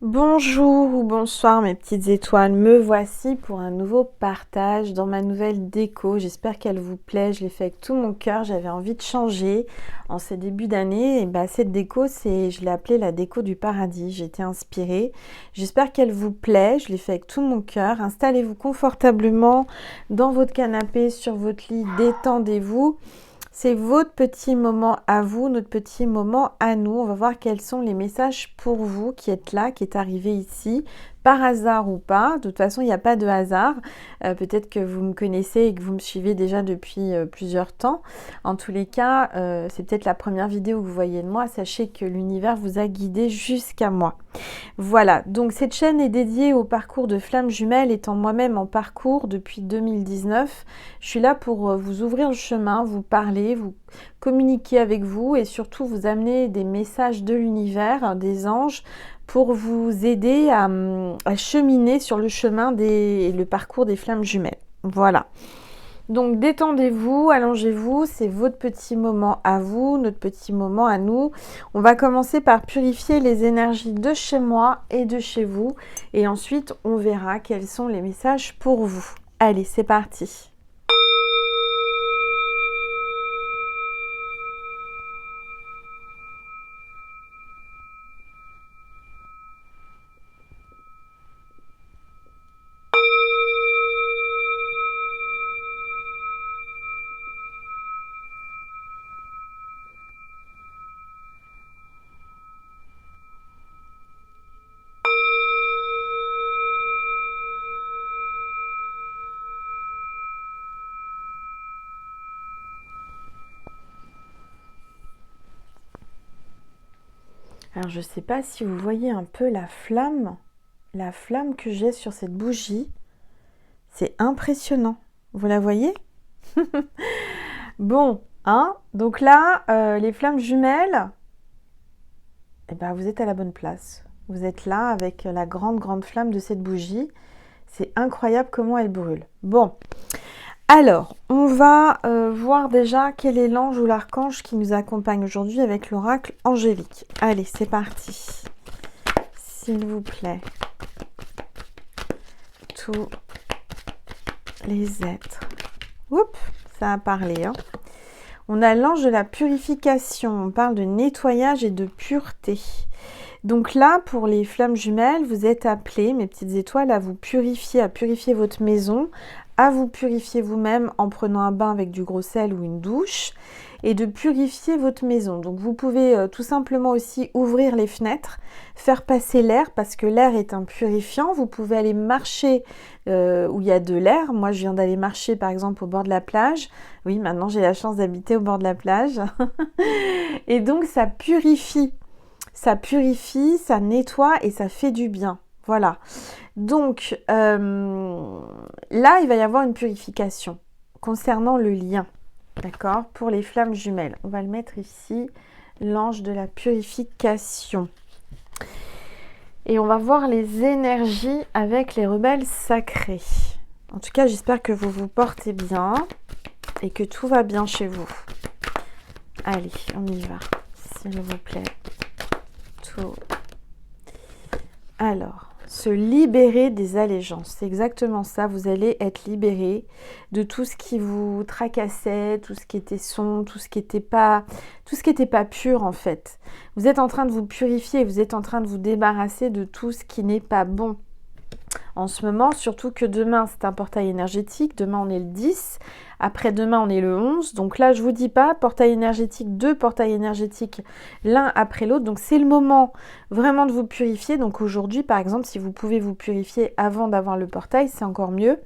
Bonjour ou bonsoir mes petites étoiles, me voici pour un nouveau partage dans ma nouvelle déco. J'espère qu'elle vous plaît, je l'ai fait avec tout mon cœur, j'avais envie de changer en ces débuts d'année. Et cette déco, je l'ai appelée la déco du paradis, j'ai été inspirée. J'espère qu'elle vous plaît, je l'ai fait avec tout mon cœur. Installez-vous confortablement dans votre canapé, sur votre lit, détendez-vous. C'est votre petit moment à vous, notre petit moment à nous. On va voir quels sont les messages pour vous qui êtes là, qui est arrivé ici, par hasard ou pas. De toute façon, il n'y a pas de hasard. Peut-être que vous me connaissez et que vous me suivez déjà depuis plusieurs temps. En tous les cas, c'est peut-être la première vidéo que vous voyez de moi. Sachez que l'univers vous a guidé jusqu'à moi. Voilà, donc cette chaîne est dédiée au parcours de flammes jumelles, étant moi-même en parcours depuis 2019. Je suis là pour vous ouvrir le chemin, vous parler, vous communiquer avec vous et surtout vous amener des messages de l'univers, des anges, pour vous aider à cheminer sur le chemin et le parcours des flammes jumelles. Voilà. Donc détendez-vous, allongez-vous, c'est votre petit moment à vous, notre petit moment à nous. On va commencer par purifier les énergies de chez moi et de chez vous. Et ensuite, on verra quels sont les messages pour vous. Allez, c'est parti. Alors, je ne sais pas si vous voyez un peu la flamme que j'ai sur cette bougie. C'est impressionnant. Vous la voyez? Bon, hein? Donc là, les flammes jumelles, eh ben, vous êtes à la bonne place. Vous êtes là avec la grande flamme de cette bougie. C'est incroyable comment elle brûle. Bon, alors, on va voir déjà quel est l'ange ou l'archange qui nous accompagne aujourd'hui avec l'oracle angélique. Allez, c'est parti. S'il vous plaît. Tous les êtres. Oups, ça a parlé, hein. On a l'ange de la purification. On parle de nettoyage et de pureté. Donc là, pour les flammes jumelles, vous êtes appelés, mes petites étoiles, à vous purifier, à purifier votre maison, à vous purifier vous-même en prenant un bain avec du gros sel ou une douche, et de purifier votre maison. Donc vous pouvez tout simplement aussi ouvrir les fenêtres, faire passer l'air, parce que l'air est un purifiant. Vous pouvez aller marcher où il y a de l'air. Moi, je viens d'aller marcher, par exemple, au bord de la plage. Oui, maintenant, j'ai la chance d'habiter au bord de la plage. Et donc, ça purifie, ça nettoie et ça fait du bien. Voilà. Donc, là, il va y avoir une purification concernant le lien. D'accord? Pour les flammes jumelles. On va le mettre ici, l'ange de la purification. Et on va voir les énergies avec les rebelles sacrés. En tout cas, j'espère que vous vous portez bien et que tout va bien chez vous. Allez, on y va, s'il vous plaît. Tout. Alors, se libérer des allégeances, c'est exactement ça. Vous allez être libéré de tout ce qui vous tracassait, tout ce qui était sombre, tout ce qui n'était pas pur en fait. Vous êtes en train de vous purifier, vous êtes en train de vous débarrasser de tout ce qui n'est pas bon en ce moment, surtout que demain c'est un portail énergétique, demain on est le 10, après-demain on est le 11, donc là je vous dis pas, portail énergétique, deux portails énergétiques l'un après l'autre, donc c'est le moment vraiment de vous purifier. Donc aujourd'hui par exemple, si vous pouvez vous purifier avant d'avoir le portail, c'est encore mieux.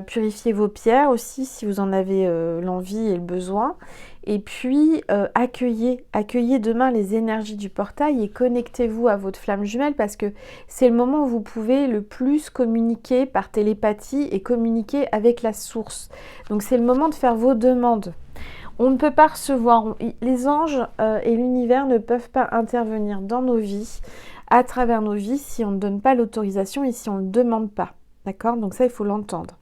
Purifiez vos pierres aussi si vous en avez l'envie et le besoin. Et puis accueillez demain les énergies du portail et connectez-vous à votre flamme jumelle, parce que c'est le moment où vous pouvez le plus communiquer par télépathie et communiquer avec la source. Donc c'est le moment de faire vos demandes. On ne peut pas recevoir, les anges et l'univers ne peuvent pas intervenir dans nos vies, à travers nos vies, si on ne donne pas l'autorisation et si on ne le demande pas. D'accord? Donc ça, il faut l'entendre.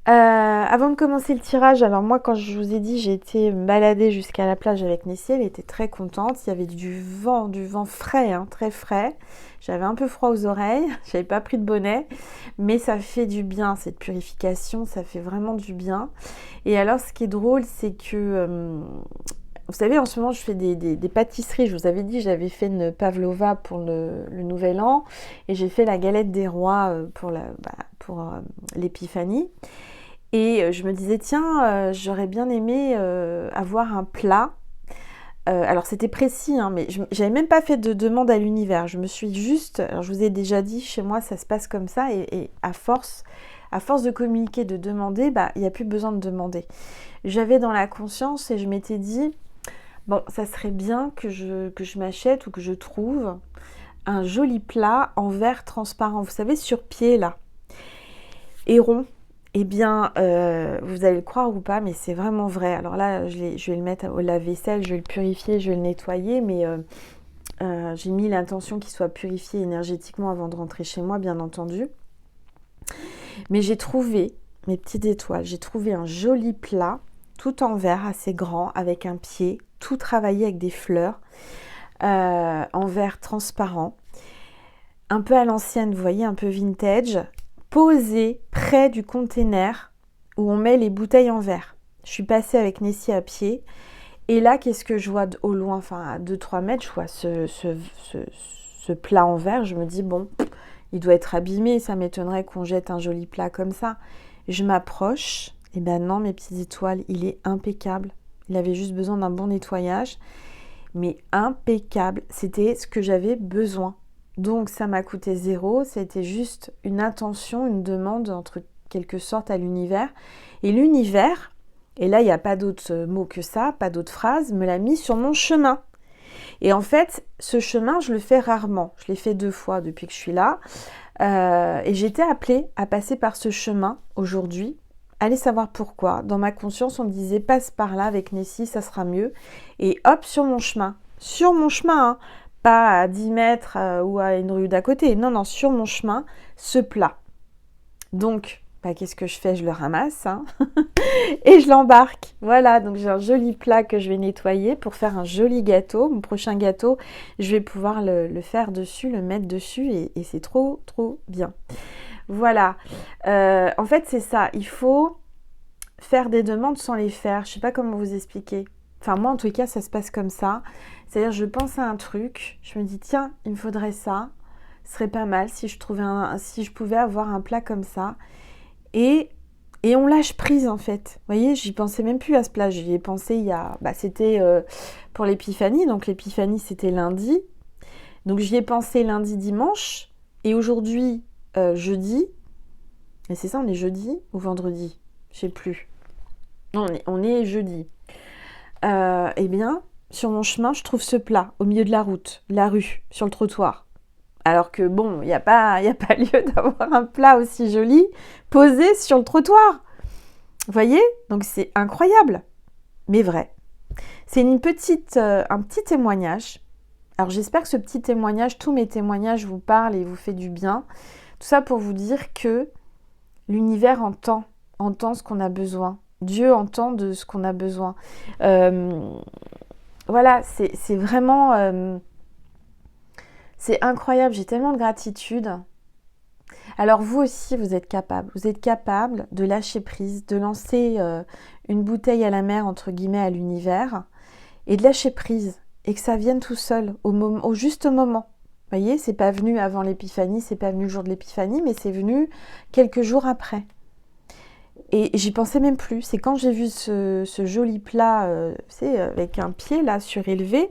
Avant de commencer le tirage, alors moi quand je vous ai dit j'ai été me balader jusqu'à la plage avec Nessie, elle était très contente, il y avait du vent frais, hein, très frais. J'avais un peu froid aux oreilles, j'avais pas pris de bonnet, mais ça fait du bien cette purification, ça fait vraiment du bien. Et alors ce qui est drôle c'est que, vous savez en ce moment je fais des pâtisseries, je vous avais dit j'avais fait une pavlova pour le nouvel an et j'ai fait la galette des rois pour l'épiphanie. Et je me disais, tiens, j'aurais bien aimé avoir un plat. Alors c'était précis, hein, mais j'avais même pas fait de demande à l'univers. Je me suis juste, alors je vous ai déjà dit, chez moi ça se passe comme ça, et à force de communiquer, de demander, bah il n'y a plus besoin de demander. J'avais dans la conscience et je m'étais dit, bon, ça serait bien que je m'achète ou que je trouve un joli plat en verre transparent. Vous savez, sur pied là, et rond. Eh bien, vous allez le croire ou pas, mais c'est vraiment vrai. Alors là, je vais le mettre au lave-vaisselle, je vais le purifier, je vais le nettoyer, mais j'ai mis l'intention qu'il soit purifié énergétiquement avant de rentrer chez moi, bien entendu. Mais j'ai trouvé, mes petites étoiles, j'ai trouvé un joli plat, tout en verre, assez grand, avec un pied, tout travaillé avec des fleurs, en verre transparent, un peu à l'ancienne, vous voyez, un peu vintage, posé près du container où on met les bouteilles en verre. Je suis passée avec Nessie à pied et là, qu'est-ce que je vois au loin, enfin à 2-3 mètres, je vois ce plat en verre. Je me dis, bon, il doit être abîmé, ça m'étonnerait qu'on jette un joli plat comme ça. Je m'approche, et ben non, mes petites étoiles, il est impeccable. Il avait juste besoin d'un bon nettoyage, mais impeccable. C'était ce que j'avais besoin. Donc ça m'a coûté 0, c'était juste une intention, une demande entre quelque sorte à l'univers. Et l'univers, et là il n'y a pas d'autre mot que ça, pas d'autre phrase, me l'a mis sur mon chemin. Et en fait, ce chemin, je le fais rarement. Je l'ai fait 2 fois depuis que je suis là. Et j'étais appelée à passer par ce chemin aujourd'hui. Allez savoir pourquoi. Dans ma conscience, on me disait passe par là avec Nessie, ça sera mieux. Et hop, sur mon chemin. Sur mon chemin, hein. Pas à 10 mètres ou à une rue d'à côté. Non, non, sur mon chemin, ce plat. Donc, bah, qu'est-ce que je fais? Je le ramasse, hein, et je l'embarque. Voilà, donc j'ai un joli plat que je vais nettoyer pour faire un joli gâteau. Mon prochain gâteau, je vais pouvoir le faire dessus, le mettre dessus, et c'est trop, trop bien. Voilà. En fait, c'est ça. Il faut faire des demandes sans les faire. Je sais pas comment vous expliquer. Enfin, moi, en tout cas, ça se passe comme ça. C'est-à-dire, je pense à un truc, je me dis, tiens, il me faudrait ça. Ce serait pas mal si je pouvais avoir un plat comme ça. Et, et on lâche prise, en fait. Vous voyez, j'y pensais même plus à ce plat. J'y ai pensé c'était pour l'épiphanie. Donc, l'épiphanie, c'était lundi. Donc, j'y ai pensé lundi, dimanche. Et aujourd'hui, jeudi. Et c'est ça, on est jeudi ou vendredi? Je sais plus. Non, on est jeudi. Eh bien, sur mon chemin, je trouve ce plat au milieu de la rue, sur le trottoir. Alors que bon, il n'y a pas lieu d'avoir un plat aussi joli posé sur le trottoir. Vous voyez? Donc c'est incroyable, mais vrai. C'est un petit témoignage. Alors j'espère que ce petit témoignage, tous mes témoignages vous parlent et vous fait du bien. Tout ça pour vous dire que l'univers entend ce qu'on a besoin. Dieu entend de ce qu'on a besoin. Voilà, c'est vraiment... c'est incroyable, j'ai tellement de gratitude. Alors vous aussi, vous êtes capable. Vous êtes capable de lâcher prise, de lancer une bouteille à la mer, entre guillemets, à l'univers, et de lâcher prise, et que ça vienne tout seul, au juste moment. Vous voyez, c'est pas venu avant l'épiphanie, c'est pas venu le jour de l'épiphanie, mais c'est venu quelques jours après. Et j'y pensais même plus. C'est quand j'ai vu ce joli plat, avec un pied là surélevé,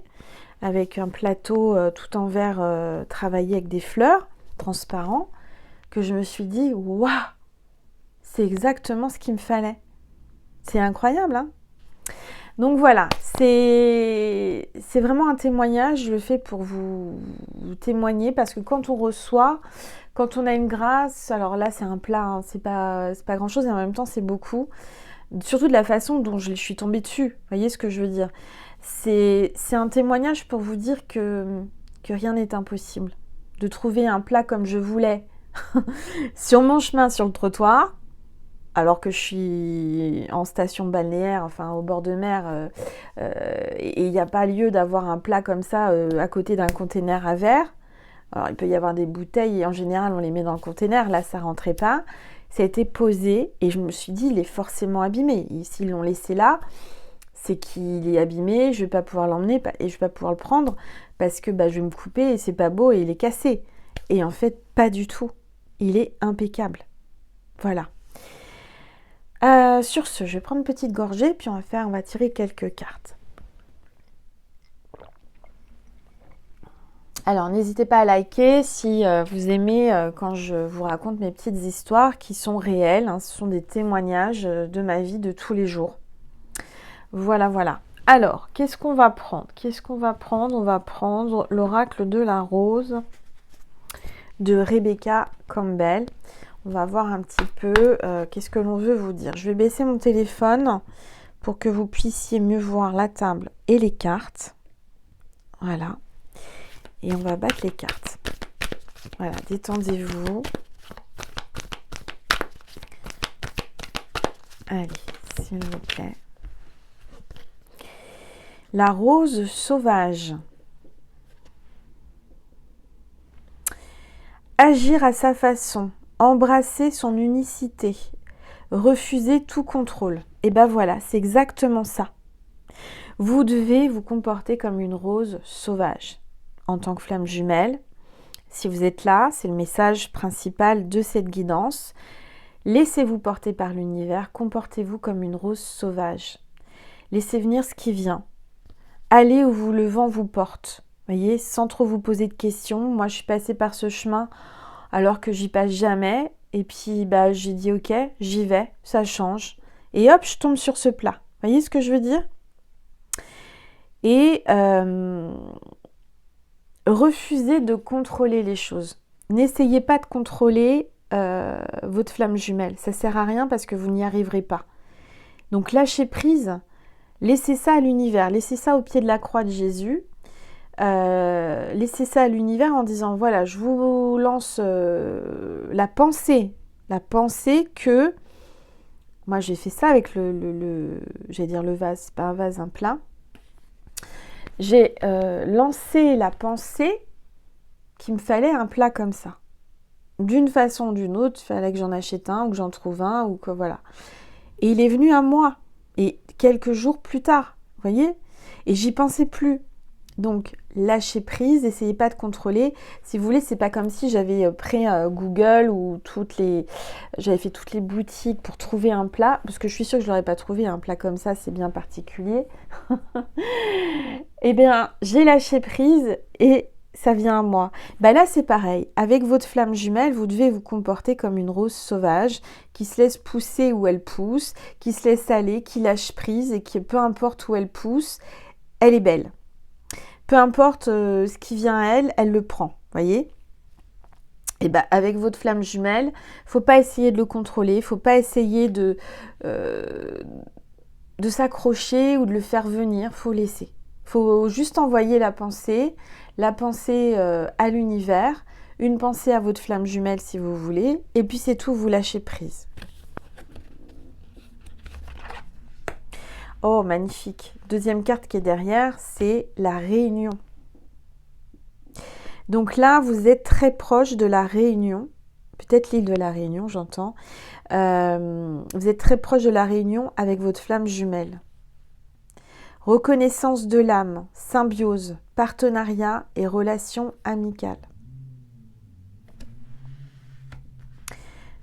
avec un plateau tout en verre travaillé avec des fleurs transparents, que je me suis dit, waouh, c'est exactement ce qu'il me fallait. C'est incroyable, hein? Donc voilà, c'est vraiment un témoignage, je le fais pour vous témoigner, parce que quand on reçoit, quand on a une grâce, alors là c'est un plat, hein, c'est pas grand-chose, et en même temps c'est beaucoup, surtout de la façon dont je suis tombée dessus, vous voyez ce que je veux dire? C'est un témoignage pour vous dire que rien n'est impossible. De trouver un plat comme je voulais sur mon chemin, sur le trottoir, alors que je suis en station balnéaire, enfin au bord de mer, et il n'y a pas lieu d'avoir un plat comme ça à côté d'un container à verre. Alors il peut y avoir des bouteilles et en général on les met dans le container, là ça rentrait pas. Ça a été posé et je me suis dit il est forcément abîmé. S'ils l'ont laissé là, c'est qu'il est abîmé, je vais pas pouvoir l'emmener et je vais pas pouvoir le prendre parce que je vais me couper et c'est pas beau et il est cassé. Et en fait pas du tout, il est impeccable. Voilà. Sur ce, je vais prendre une petite gorgée, puis on va tirer quelques cartes. Alors, n'hésitez pas à liker si vous aimez quand je vous raconte mes petites histoires qui sont réelles. Hein, ce sont des témoignages de ma vie de tous les jours. Voilà, voilà. Alors, qu'est-ce qu'on va prendre? On va prendre l'oracle de la rose de Rebecca Campbell. On va voir un petit peu qu'est-ce que l'on veut vous dire. Je vais baisser mon téléphone pour que vous puissiez mieux voir la table et les cartes. Voilà. Et on va battre les cartes. Voilà, détendez-vous. Allez, s'il vous plaît. La rose sauvage. Agir à sa façon, embrasser son unicité, refuser tout contrôle. Et ben voilà, c'est exactement ça. Vous devez vous comporter comme une rose sauvage. En tant que flamme jumelle, si vous êtes là, c'est le message principal de cette guidance. Laissez-vous porter par l'univers, comportez-vous comme une rose sauvage. Laissez venir ce qui vient. Allez où le vent vous porte. Voyez, sans trop vous poser de questions. Moi, je suis passée par ce chemin alors que j'y passe jamais. Et puis, j'ai dit ok, j'y vais, ça change. Et hop, je tombe sur ce plat. Voyez ce que je veux dire? Et refusez de contrôler les choses. N'essayez pas de contrôler votre flamme jumelle. Ça sert à rien parce que vous n'y arriverez pas. Donc, lâchez prise. Laissez ça à l'univers. Laissez ça au pied de la croix de Jésus. Laissez ça à l'univers en disant voilà, je vous lance la pensée que moi j'ai fait ça avec j'allais dire le vase, c'est pas un vase, un plat. J'ai lancé la pensée qu'il me fallait un plat comme ça, d'une façon ou d'une autre. Il fallait que j'en achète un ou que j'en trouve un ou que voilà. Et il est venu à moi et quelques jours plus tard, vous voyez, et j'y pensais plus. Donc, lâchez prise, essayez pas de contrôler. Si vous voulez, c'est pas comme si j'avais pris Google ou j'avais fait toutes les boutiques pour trouver un plat, parce que je suis sûre que je l'aurais pas trouvé, un plat comme ça, c'est bien particulier. Eh bien, j'ai lâché prise et ça vient à moi. Là, c'est pareil. Avec votre flamme jumelle, vous devez vous comporter comme une rose sauvage qui se laisse pousser où elle pousse, qui se laisse aller, qui lâche prise et qui, peu importe où elle pousse, elle est belle. Peu importe ce qui vient à elle, elle le prend, voyez. Et avec votre flamme jumelle, faut pas essayer de le contrôler, faut pas essayer de s'accrocher ou de le faire venir, faut laisser. Faut juste envoyer la pensée à l'univers, une pensée à votre flamme jumelle si vous voulez, et puis c'est tout, vous lâchez prise. Oh, magnifique. Deuxième carte qui est derrière, c'est la réunion. Donc là, vous êtes très proche de la Réunion. Peut-être l'île de la Réunion, j'entends. Vous êtes très proche de la Réunion avec votre flamme jumelle. Reconnaissance de l'âme, symbiose, partenariat et relation amicale.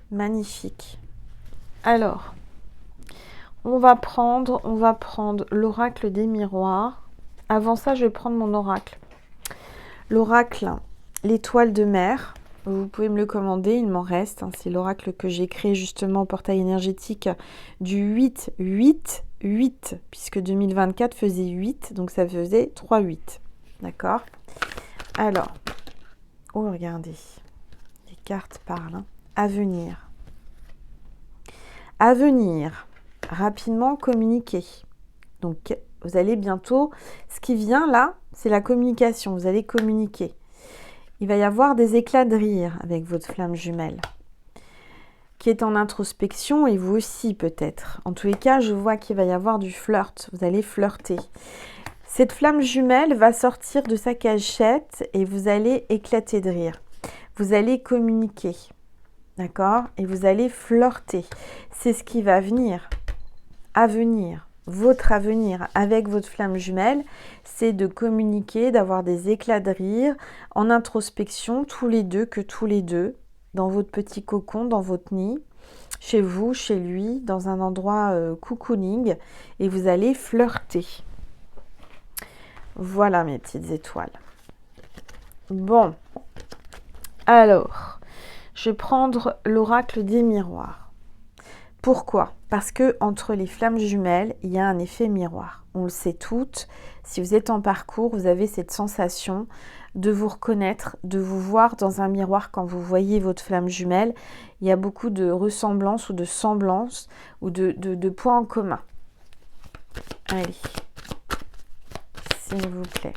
Magnifique. Alors, on va prendre l'oracle des miroirs. Avant ça, je vais prendre mon oracle. L'oracle, l'étoile de mer. Vous pouvez me le commander, il m'en reste. Hein, c'est l'oracle que j'ai créé justement au portail énergétique du 8-8-8, puisque 2024 faisait 8, donc ça faisait 3-8. D'accord? Alors, regardez, les cartes parlent. Hein. Avenir. Avenir. Rapidement communiquer. Donc, vous allez bientôt... Ce qui vient là, c'est la communication. Vous allez communiquer. Il va y avoir des éclats de rire avec votre flamme jumelle. qui est en introspection et vous aussi peut-être. En tous les cas, je vois qu'il va y avoir du flirt. Vous allez flirter. Cette flamme jumelle va sortir de sa cachette et vous allez éclater de rire. Vous allez communiquer. D'accord? Et vous allez flirter. C'est ce qui va venir. Avenir. Votre avenir avec votre flamme jumelle, c'est de communiquer, d'avoir des éclats de rire en introspection, tous les deux, dans votre petit cocon, dans votre nid, chez vous, chez lui, dans un endroit cocooning, et vous allez flirter. Voilà mes petites étoiles. Bon, alors, je vais prendre l'oracle des miroirs. Pourquoi? Parce que entre les flammes jumelles, il y a un effet miroir. On le sait toutes. Si vous êtes en parcours, vous avez cette sensation de vous reconnaître, de vous voir dans un miroir quand vous voyez votre flamme jumelle. Il y a beaucoup de ressemblances ou de semblances ou de points en commun. Allez, s'il vous plaît.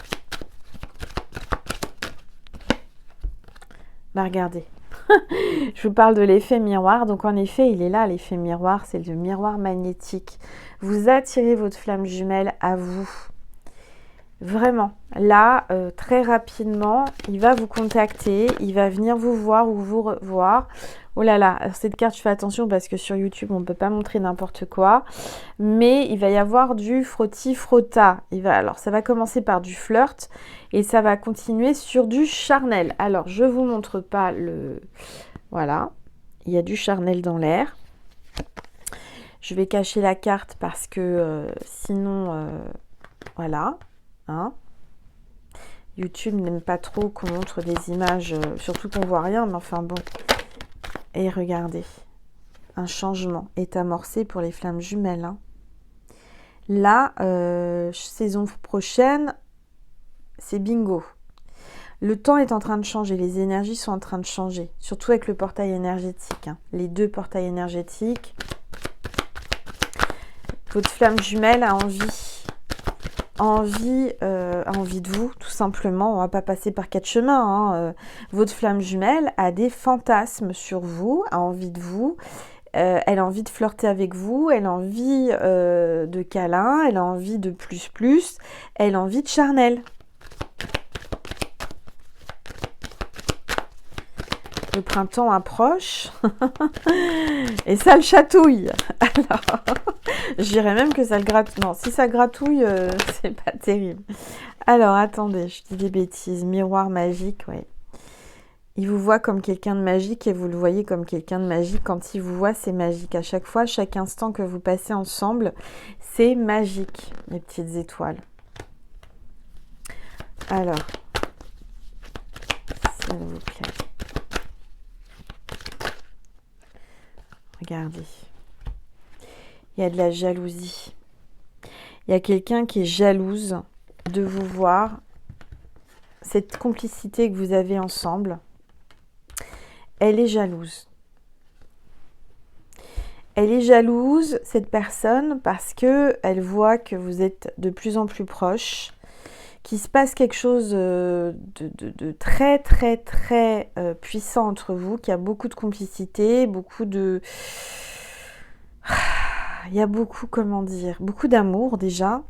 Bah regardez. Je vous parle de l'effet miroir. Donc en effet, il est là, l'effet miroir. C'est le miroir magnétique. Vous attirez votre flamme jumelle à vous. Vraiment. Là, très rapidement, il va vous contacter. Il va venir vous voir ou vous revoir. Oh là là, cette carte, je fais attention parce que sur YouTube, on ne peut pas montrer n'importe quoi. Mais il va y avoir du frotti-frotta. Alors, ça va commencer par du flirt et ça va continuer sur du charnel. Alors, je ne vous montre pas le... Voilà, il y a du charnel dans l'air. Je vais cacher la carte parce que sinon, voilà. Hein. YouTube n'aime pas trop qu'on montre des images, surtout qu'on voit rien, mais enfin bon... Et regardez, un changement est amorcé pour les flammes jumelles. Hein. Là, saison prochaine, c'est bingo. Le temps est en train de changer, les énergies sont en train de changer, surtout avec le portail énergétique. Hein. Les deux portails énergétiques. Votre flamme jumelle a envie de vous, tout simplement. On ne va pas passer par 4 chemins. Hein. Votre flamme jumelle a des fantasmes sur vous, a envie de vous. Elle a envie de flirter avec vous, elle a envie de câlin, elle a envie de plus, elle a envie de charnel. Le printemps approche et ça le chatouille. Alors, je dirais même que ça le gratouille. Non, si ça gratouille, c'est pas terrible. Alors, attendez, je dis des bêtises. Miroir magique, ouais. Il vous voit comme quelqu'un de magique et vous le voyez comme quelqu'un de magique. Quand il vous voit, c'est magique. À chaque fois, chaque instant que vous passez ensemble, c'est magique, mes petites étoiles. Alors, s'il vous plaît. Regardez. Il y a de la jalousie. Il y a quelqu'un qui est jalouse de vous voir. Cette complicité que vous avez ensemble, elle est jalouse. Elle est jalouse, cette personne, parce qu'elle voit que vous êtes de plus en plus proches, qu'il se passe quelque chose de très, très, très puissant entre vous, qu'il y a beaucoup de complicité, beaucoup de... Il y a beaucoup, comment dire, beaucoup d'amour déjà,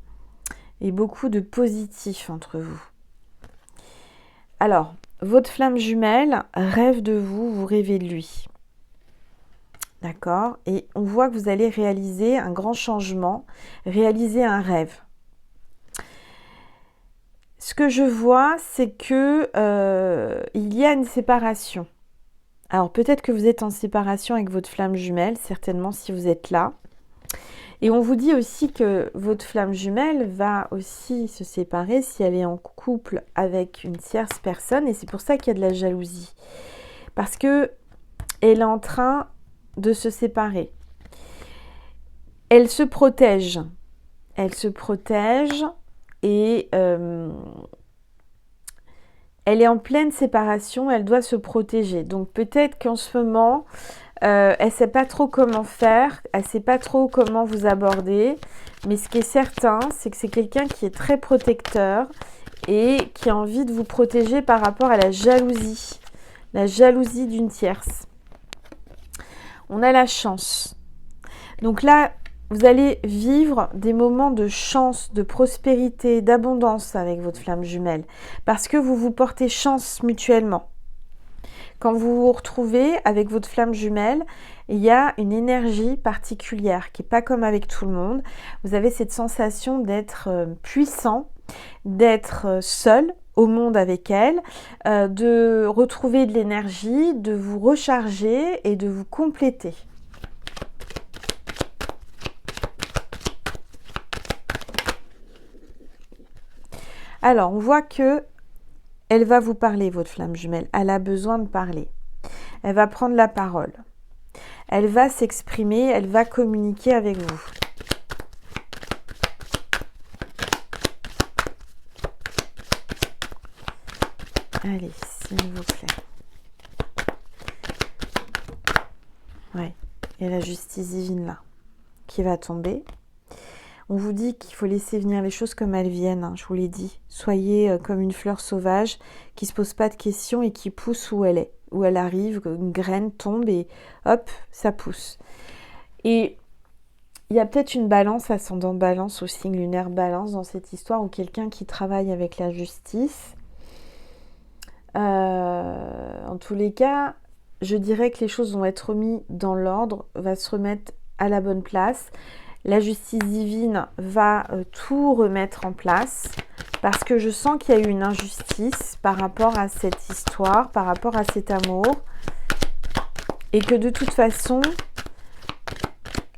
et beaucoup de positif entre vous. Alors, votre flamme jumelle rêve de vous, vous rêvez de lui. D'accord? Et on voit que vous allez réaliser un grand changement, réaliser un rêve. Ce que je vois, c'est que il y a une séparation. Alors peut-être que vous êtes en séparation avec votre flamme jumelle, certainement si vous êtes là. Et on vous dit aussi que votre flamme jumelle va aussi se séparer si elle est en couple avec une tierce personne. Et c'est pour ça qu'il y a de la jalousie. Parce que elle est en train de se séparer. Elle se protège. Elle se protège et elle est en pleine séparation. Elle doit se protéger. Donc peut-être qu'en ce moment... elle ne sait pas trop comment faire, elle ne sait pas trop comment vous aborder, mais ce qui est certain, c'est que c'est quelqu'un qui est très protecteur et qui a envie de vous protéger par rapport à la jalousie d'une tierce. On a la chance. Donc là, vous allez vivre des moments de chance, de prospérité, d'abondance avec votre flamme jumelle. Parce que vous vous portez chance mutuellement. Quand vous vous retrouvez avec votre flamme jumelle, il y a une énergie particulière qui n'est pas comme avec tout le monde. Vous avez cette sensation d'être puissant, d'être seul au monde avec elle, de retrouver de l'énergie, de vous recharger et de vous compléter. Alors, on voit que elle va vous parler, votre flamme jumelle. Elle a besoin de parler. Elle va prendre la parole. Elle va s'exprimer, elle va communiquer avec vous. Allez, s'il vous plaît. Ouais, il y a la justice divine là, qui va tomber. On vous dit qu'il faut laisser venir les choses comme elles viennent, hein, je vous l'ai dit. Soyez comme une fleur sauvage qui ne se pose pas de questions et qui pousse où elle est, où elle arrive, une graine tombe et hop, ça pousse. Et il y a peut-être une balance, ascendant balance, au signe lunaire balance dans cette histoire, ou quelqu'un qui travaille avec la justice. En tous les cas, je dirais que les choses vont être remises dans l'ordre, va se remettre à la bonne place. La justice divine va tout remettre en place parce que je sens qu'il y a eu une injustice par rapport à cette histoire, par rapport à cet amour et que de toute façon,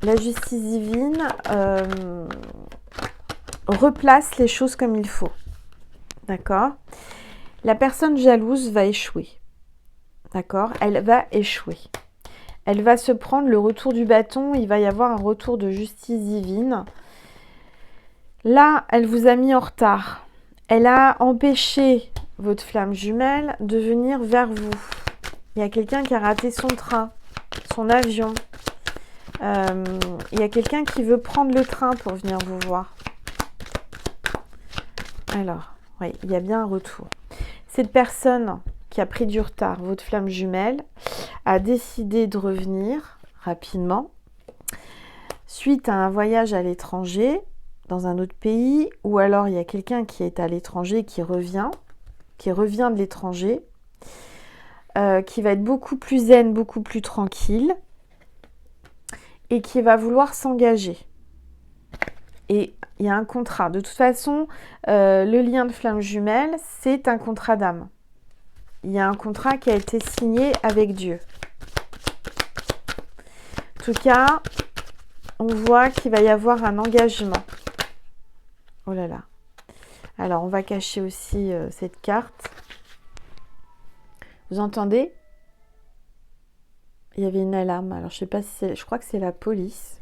la justice divine replace les choses comme il faut. D'accord ? La personne jalouse va échouer. D'accord ? Elle va échouer. Elle va se prendre le retour du bâton, il va y avoir un retour de justice divine. Là, elle vous a mis en retard. Elle a empêché votre flamme jumelle de venir vers vous. Il y a quelqu'un qui a raté son train, son avion. Il y a quelqu'un qui veut prendre le train pour venir vous voir. Alors, oui, il y a bien un retour. Cette personne qui a pris du retard, votre flamme jumelle, a décidé de revenir rapidement suite à un voyage à l'étranger, dans un autre pays, ou alors il y a quelqu'un qui est à l'étranger qui revient de l'étranger, qui va être beaucoup plus zen, beaucoup plus tranquille, et qui va vouloir s'engager. Et il y a un contrat. De toute façon, le lien de flamme jumelle, c'est un contrat d'âme. Il y a un contrat qui a été signé avec Dieu. En tout cas, on voit qu'il va y avoir un engagement. Oh là là. Alors, on va cacher aussi cette carte. Vous entendez ? Il y avait une alarme. Alors, je sais pas si c'est... Je crois que c'est la police.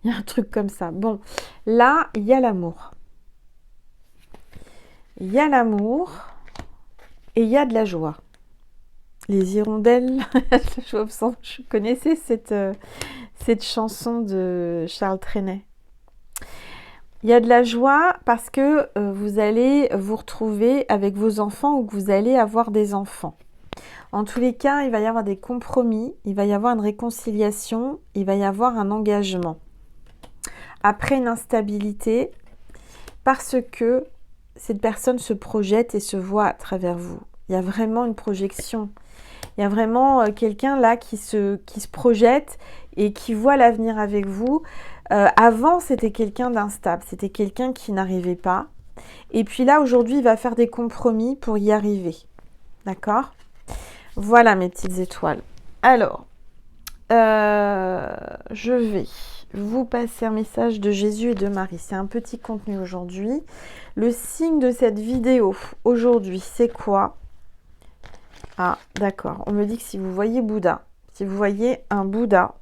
Il y a un truc comme ça. Bon, là, il y a l'amour. Il y a l'amour et il y a de la joie. Les hirondelles, je connaissais cette chanson de Charles Trenet. Il y a de la joie parce que vous allez vous retrouver avec vos enfants ou que vous allez avoir des enfants. En tous les cas, il va y avoir des compromis, il va y avoir une réconciliation, il va y avoir un engagement. Après une instabilité, parce que cette personne se projette et se voit à travers vous. Il y a vraiment une projection. Il y a vraiment quelqu'un là qui se projette et qui voit l'avenir avec vous. Avant, c'était quelqu'un d'instable, c'était quelqu'un qui n'arrivait pas. Et puis là, aujourd'hui, il va faire des compromis pour y arriver. D'accord ? Voilà mes petites étoiles. Alors, je vais vous passer un message de Jésus et de Marie. C'est un petit contenu aujourd'hui. Le signe de cette vidéo aujourd'hui, c'est quoi ? Ah, d'accord. On me dit que si vous voyez Bouddha, si vous voyez un Bouddha,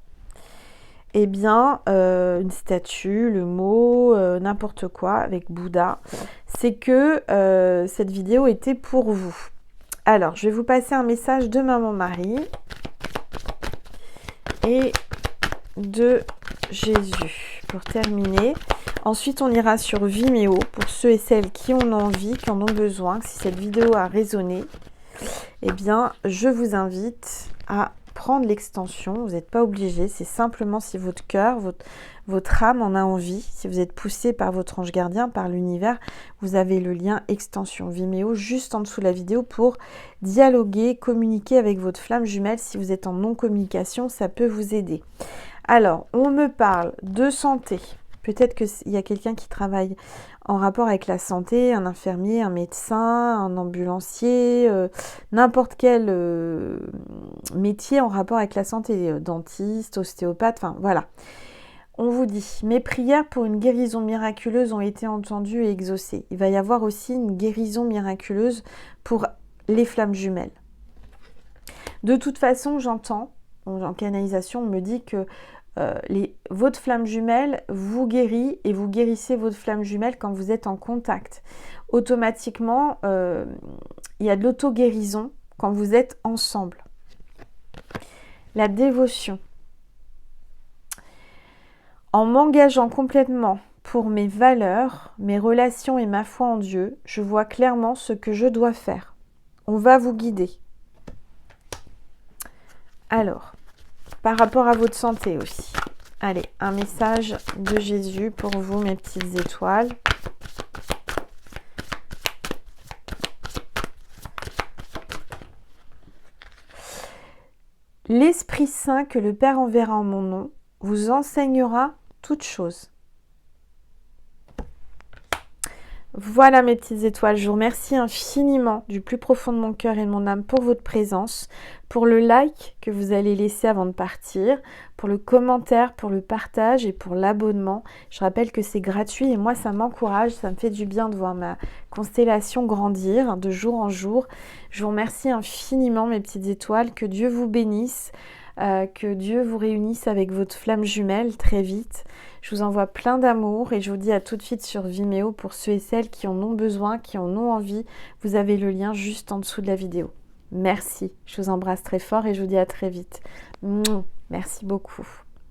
eh bien, une statue, le mot, n'importe quoi avec Bouddha, c'est que cette vidéo était pour vous. Alors, je vais vous passer un message de Maman Marie et de Jésus pour terminer. Ensuite, on ira sur Vimeo pour ceux et celles qui en ont envie, qui en ont besoin. Si cette vidéo a résonné, eh bien, je vous invite à prendre l'extension, vous n'êtes pas obligé, c'est simplement si votre cœur, votre âme en a envie, si vous êtes poussé par votre ange gardien, par l'univers, vous avez le lien extension Vimeo juste en dessous de la vidéo pour dialoguer, communiquer avec votre flamme jumelle. Si vous êtes en non-communication, ça peut vous aider. Alors, on me parle de santé. Peut-être qu'il y a quelqu'un qui travaille en rapport avec la santé, un infirmier, un médecin, un ambulancier, n'importe quel métier en rapport avec la santé, dentiste, ostéopathe, enfin voilà. On vous dit, mes prières pour une guérison miraculeuse ont été entendues et exaucées. Il va y avoir aussi une guérison miraculeuse pour les flammes jumelles. De toute façon, j'entends, en canalisation, on me dit que votre flamme jumelle vous guérit et vous guérissez votre flamme jumelle quand vous êtes en contact. Automatiquement, il y a de l'auto-guérison quand vous êtes ensemble. La dévotion. En m'engageant complètement pour mes valeurs, mes relations et ma foi en Dieu, je vois clairement ce que je dois faire. On va vous guider. Alors, par rapport à votre santé aussi. Allez, un message de Jésus pour vous, mes petites étoiles. L'Esprit Saint que le Père enverra en mon nom vous enseignera toutes choses. Voilà mes petites étoiles, je vous remercie infiniment du plus profond de mon cœur et de mon âme pour votre présence, pour le like que vous allez laisser avant de partir, pour le commentaire, pour le partage et pour l'abonnement. Je rappelle que c'est gratuit et moi ça m'encourage, ça me fait du bien de voir ma constellation grandir de jour en jour. Je vous remercie infiniment mes petites étoiles, que Dieu vous bénisse. Que Dieu vous réunisse avec votre flamme jumelle très vite. Je vous envoie plein d'amour et je vous dis à tout de suite sur Vimeo pour ceux et celles qui en ont besoin, qui en ont envie. Vous avez le lien juste en dessous de la vidéo. Merci, je vous embrasse très fort et je vous dis à très vite. Merci beaucoup.